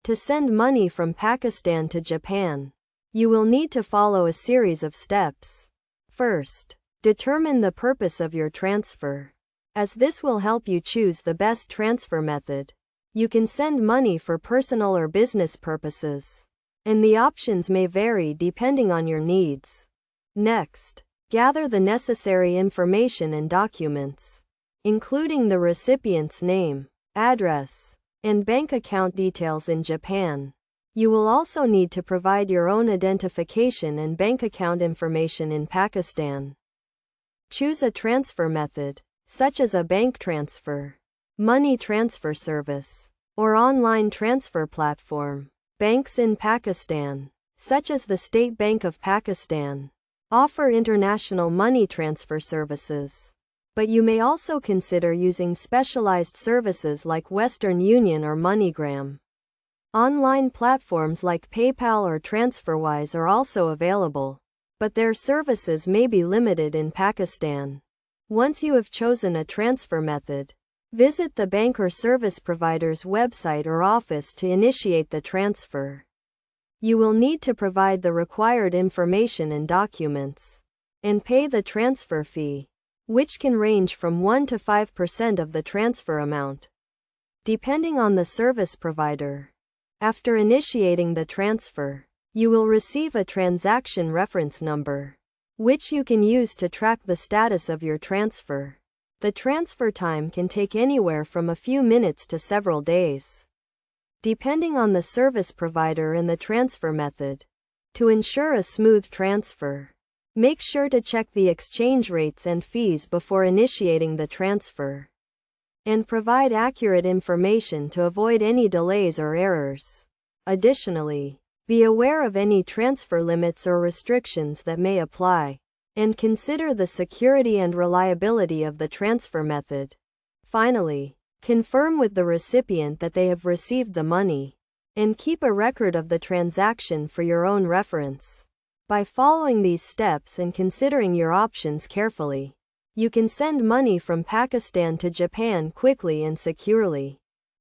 To send money from Pakistan to Japan, you will need to follow a series of steps. First, determine the purpose of your transfer, as this will help you choose the best transfer method. You can send money for personal or business purposes, and the options may vary depending on your needs. Next, gather the necessary information and documents, including the recipient's name, address, and bank account details in Japan. You will also need to provide your own identification and bank account information in Pakistan. Choose a transfer method, such as a bank transfer, money transfer service, or online transfer platform. Banks in Pakistan, such as the State Bank of Pakistan, offer international money transfer services. But you may also consider using specialized services like Western Union or MoneyGram. Online platforms like PayPal or TransferWise are also available, but their services may be limited in Pakistan. Once you have chosen a transfer method, visit the bank or service provider's website or office to initiate the transfer. You will need to provide the required information and documents, and pay the transfer fee, which can range from 1 to 5% of the transfer amount, depending on the service provider. After initiating the transfer, you will receive a transaction reference number, which you can use to track the status of your transfer. The transfer time can take anywhere from a few minutes to several days, depending on the service provider and the transfer method. To ensure a smooth transfer, make sure to check the exchange rates and fees before initiating the transfer, and provide accurate information to avoid any delays or errors. Additionally, be aware of any transfer limits or restrictions that may apply, and consider the security and reliability of the transfer method. Finally, confirm with the recipient that they have received the money, and keep a record of the transaction for your own reference. By following these steps and considering your options carefully, you can send money from Pakistan to Japan quickly and securely.